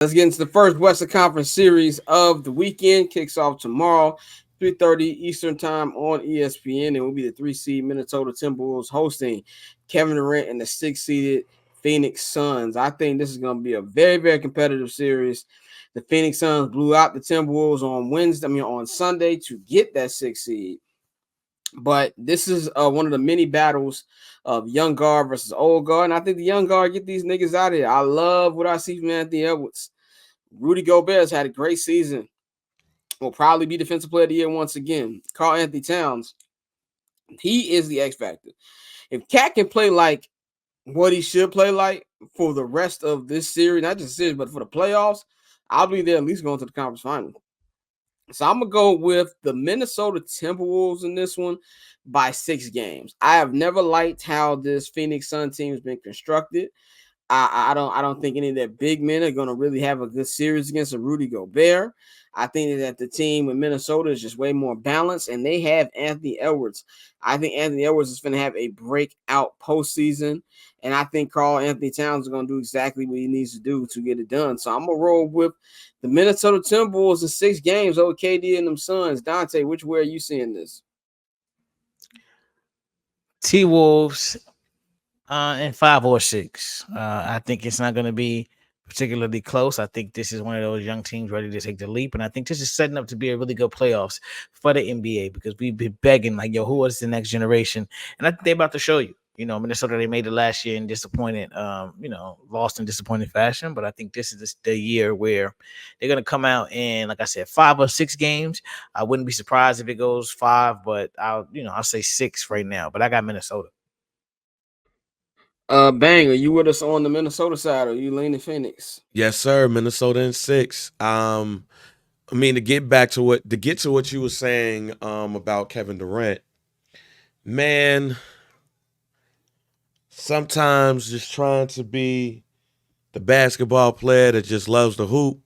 Let's get into the first Western Conference series of the weekend. Kicks off tomorrow, 3:30 Eastern Time on ESPN. It will be the 3-seed Minnesota Timberwolves hosting Kevin Durant and the 6-seeded Phoenix Suns. I think this is going to be a very, very competitive series. The Phoenix Suns blew out the Timberwolves on Sunday to get that 6th seed. But this is one of the many battles of young guard versus old guard. And I think the young guard get these niggas out of here. I love what I see from Anthony Edwards. Rudy Gobert has had a great season. Will probably be Defensive Player of the Year once again. Karl-Anthony Towns, he is the X factor. If Cat can play like what he should play like for the rest of this series, not just series, but for the playoffs, I'll be there at least going to the conference final. So I'm going to go with the Minnesota Timberwolves in this one by 6 games. I have never liked how this Phoenix Sun team has been constructed. I don't think any of their big men are going to really have a good series against a Rudy Gobert. I think that the team in Minnesota is just way more balanced, and they have Anthony Edwards. I think Anthony Edwards is going to have a breakout postseason, and I think Karl-Anthony Towns is going to do exactly what he needs to do to get it done. So I'm going to roll with the Minnesota Timberwolves in 6 games over KD and them Suns. Dante, which way are you seeing this? T-Wolves in 5 or 6. I think it's not going to be particularly close. I think this is one of those young teams ready to take the leap, and I think this is setting up to be a really good playoffs for the NBA because we've been begging, like, yo, who is the next generation? And I think they're about to show you. You know, Minnesota, they made it last year in disappointed, lost in disappointing fashion. But I think this is the year where they're going to come out in, like I said, 5 or 6 games. I wouldn't be surprised if it goes 5, but I'll say 6 right now. But I got Minnesota. Bang, are you with us on the Minnesota side, or are you leaning Phoenix? Yes, sir. Minnesota in 6. I mean, to get to what you were saying about Kevin Durant, man, sometimes just trying to be the basketball player that just loves the hoop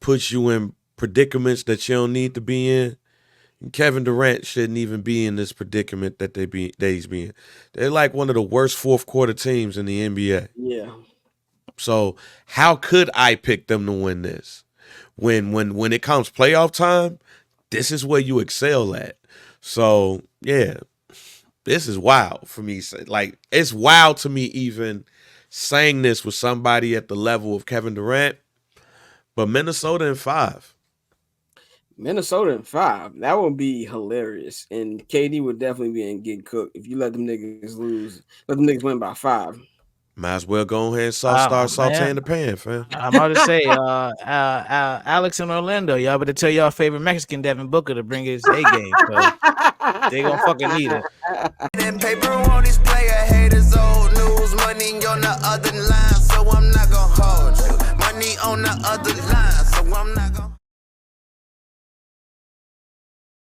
puts you in predicaments that you don't need to be in. And Kevin Durant shouldn't even be in this predicament that he's being. They're like one of the worst fourth quarter teams in the NBA. Yeah. So how could I pick them to win this? When it comes playoff time, this is where you excel at. So yeah, this is wild for me. Like, it's wild to me even saying this with somebody at the level of Kevin Durant. But Minnesota in 5. Minnesota in 5. That would be hilarious. And KD would definitely be in get cooked if you let them niggas lose. Let them niggas win by 5. Might as well go ahead and start sauteing the pan, fam. I'm about to say, Alex and Orlando, y'all better tell y'all favorite Mexican Devin Booker to bring his A game. So they gonna fucking need it. That paper on this player haters, old news, money on the other line, so I'm not gonna hold you. Money on the other